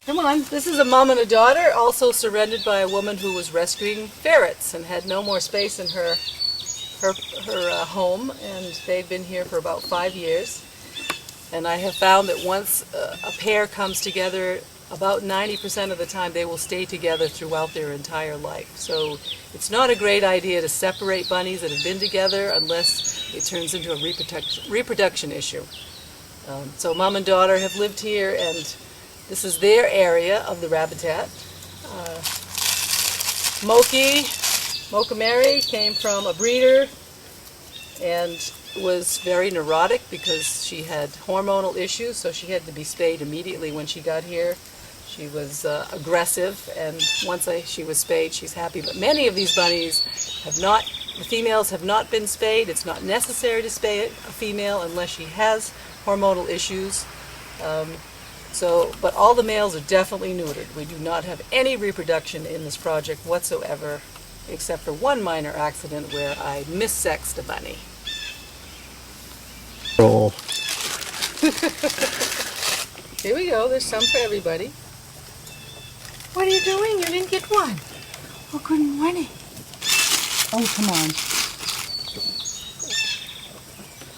Come on, this is a mom and a daughter, also surrendered by a woman who was rescuing ferrets and had no more space in her home, and they've been here for about 5 years. And I have found that once a pair comes together, about 90% of the time they will stay together throughout their entire life. So it's not a great idea to separate bunnies that have been together unless it turns into a reproduction issue. So mom and daughter have lived here, and this is their area of the Rabbitat. Mocha Mary came from a breeder and was very neurotic because she had hormonal issues, so she had to be spayed immediately when she got here. She was aggressive, and once she was spayed, she's happy. But many of these bunnies the females have not been spayed. It's not necessary to spay a female unless she has hormonal issues. But all the males are definitely neutered. We do not have any reproduction in this project whatsoever, except for one minor accident where I missexed a bunny. Oh. Here we go. There's some for everybody. What are you doing? You didn't get one. Oh, good morning. Oh, come on.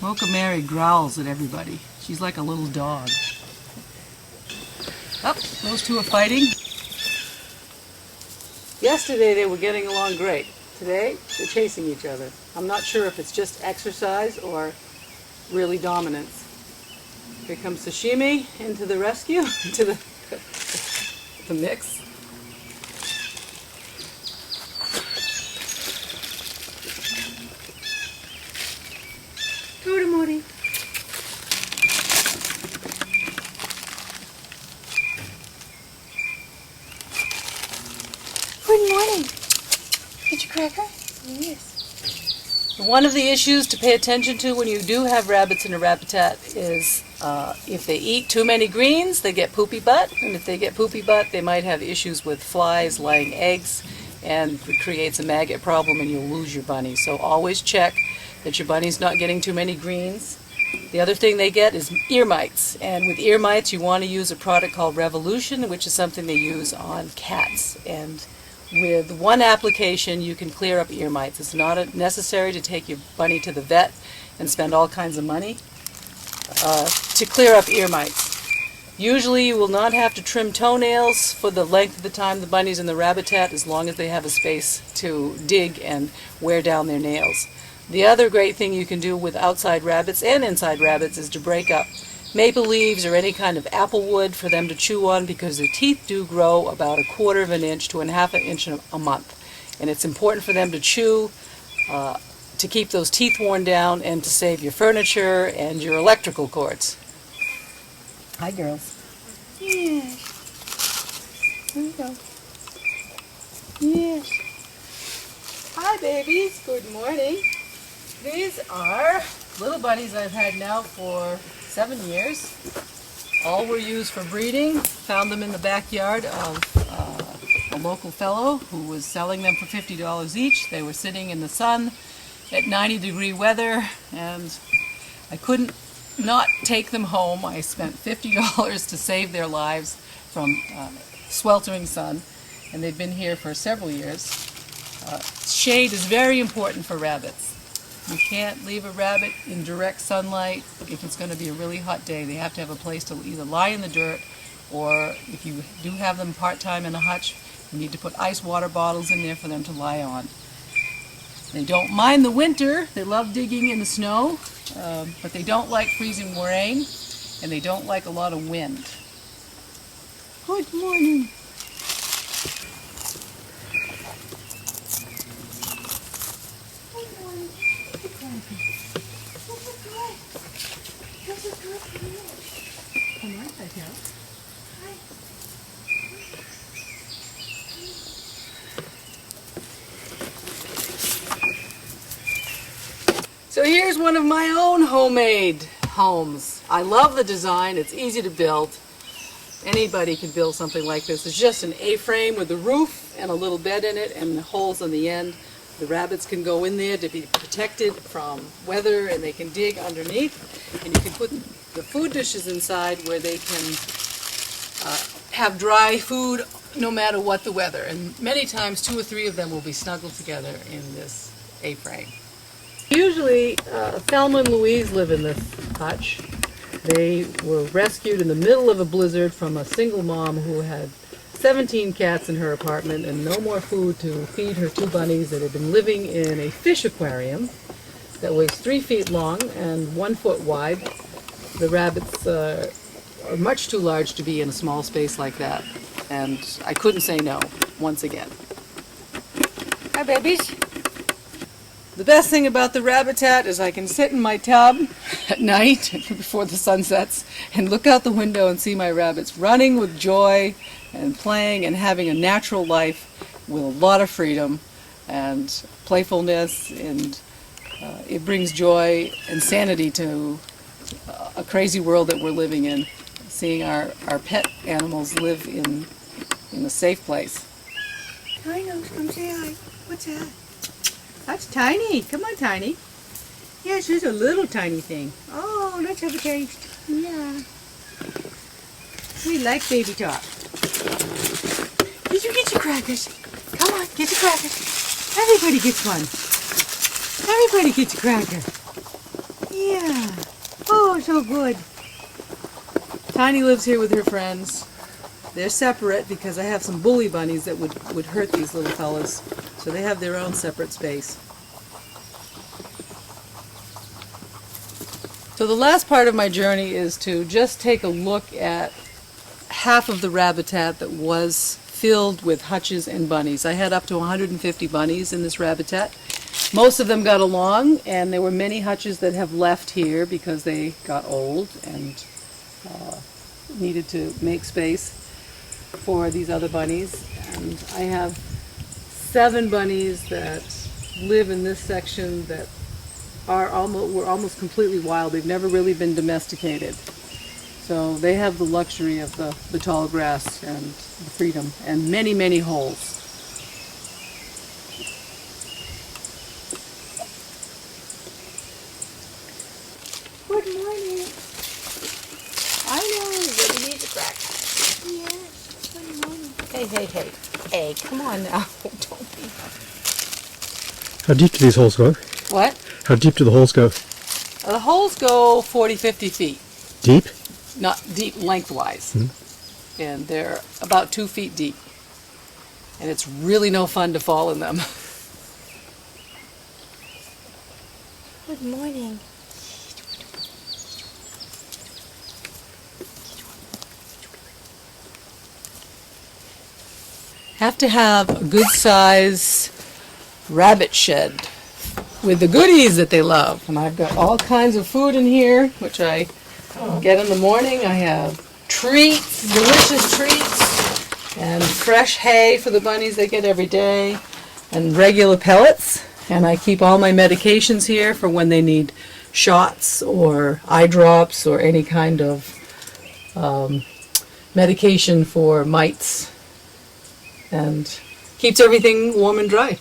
Mocha Mary growls at everybody. She's like a little dog. Oh, those two are fighting. Yesterday they were getting along great. Today they're chasing each other. I'm not sure if it's just exercise or really dominance. Here comes Sashimi into the rescue, into the mix. Go to Moody. Good morning. Did you cracker? Yes. One of the issues to pay attention to when you do have rabbits in a Rabbitat is if they eat too many greens, they get poopy butt, and if they get poopy butt, they might have issues with flies laying eggs, and it creates a maggot problem and you'll lose your bunny. So always check that your bunny's not getting too many greens. The other thing they get is ear mites, and with ear mites you want to use a product called Revolution, which is something they use on cats. And with one application you can clear up ear mites. It's not necessary to take your bunny to the vet and spend all kinds of money to clear up ear mites. Usually you will not have to trim toenails for the length of the time the bunny's in the Rabbitat, as long as they have a space to dig and wear down their nails. The other great thing you can do with outside rabbits and inside rabbits is to break up maple leaves or any kind of apple wood for them to chew on, because their teeth do grow about 1/4 of an inch to 1/2 inch a month. And it's important for them to chew to keep those teeth worn down and to save your furniture and your electrical cords. Hi, girls. Yes. Here we go. Yes. Hi, babies. Good morning. These are little bunnies I've had now for 7 years. All were used for breeding. Found them in the backyard of a local fellow who was selling them for $50 each. They were sitting in the sun at 90-degree weather, and I couldn't not take them home. I spent $50 to save their lives from sweltering sun, and they've been here for several years. Shade is very important for rabbits. You can't leave a rabbit in direct sunlight if it's going to be a really hot day. They have to have a place to either lie in the dirt, or if you do have them part-time in a hutch, you need to put ice water bottles in there for them to lie on. They don't mind the winter. They love digging in the snow, but they don't like freezing rain, and they don't like a lot of wind. Good morning. Come on, I help. So here's one of my own homemade homes. I love the design. It's easy to build. Anybody can build something like this. It's just an A-frame with a roof and a little bed in it and holes on the end. The rabbits can go in there to be protected from weather, and they can dig underneath. And you can put the food dishes inside where they can have dry food no matter what the weather. And many times 2 or 3 of them will be snuggled together in this A-frame. Usually, Thelma and Louise live in this hutch. They were rescued in the middle of a blizzard from a single mom who had 17 cats in her apartment and no more food to feed her 2 bunnies that had been living in a fish aquarium that was 3 feet long and 1 foot wide. The rabbits are much too large to be in a small space like that, and I couldn't say no once again. Hi, babies. The best thing about the Rabbitat is I can sit in my tub at night before the sun sets and look out the window and see my rabbits running with joy and playing and having a natural life with a lot of freedom and playfulness, and it brings joy and sanity to a crazy world that we're living in, seeing our pet animals live in a safe place. Hi, Nose, come say hi. What's that? That's Tiny. Come on, Tiny. Yeah, she's a little tiny thing. Oh, let's have a taste. Yeah. We like baby talk. Did you get your crackers? Come on, get your crackers. Everybody gets one. Everybody gets a cracker. Yeah. Oh, so good. Tiny lives here with her friends. They're separate because I have some bully bunnies that would hurt these little fellas. So they have their own separate space. So the last part of my journey is to just take a look at half of the Rabbitat that was filled with hutches and bunnies. I had up to 150 bunnies in this Rabbitat. Most of them got along, and there were many hutches that have left here because they got old and needed to make space for these other bunnies. And I have 7 bunnies that live in this section that were almost completely wild. They've never really been domesticated. So they have the luxury of the tall grass and the freedom and many, many holes. Good morning. I know, everybody needs a crack. Yes. Good morning. Hey. Hey, come on now. Don't be... How deep do these holes go? What? How deep do the holes go? The holes go 40, 50 feet. Deep? Not deep lengthwise. And they're about 2 feet deep. And it's really no fun to fall in them. Good morning. Have to have a good size rabbit shed with the goodies that they love. And I've got all kinds of food in here, which I get in the morning. I have treats, delicious treats, and fresh hay for the bunnies they get every day, and regular pellets. And I keep all my medications here for when they need shots or eye drops or any kind of medication for mites, and keeps everything warm and dry.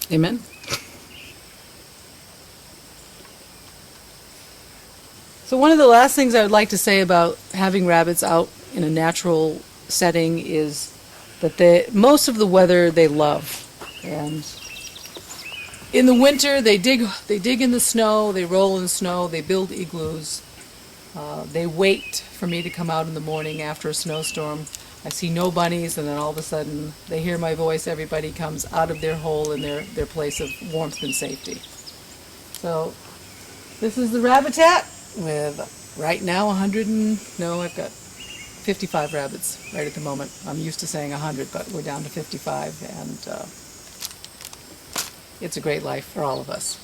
Amen. So one of the last things I would like to say about having rabbits out in a natural setting is that most of the weather they love. And in the winter they dig in the snow, they roll in the snow, they build igloos. They wait for me to come out in the morning after a snowstorm. I see no bunnies, and then all of a sudden they hear my voice. Everybody comes out of their hole in their place of warmth and safety. So this is the Rabbitat with right now I've got 55 rabbits right at the moment. I'm used to saying 100, but we're down to 55, and it's a great life for all of us.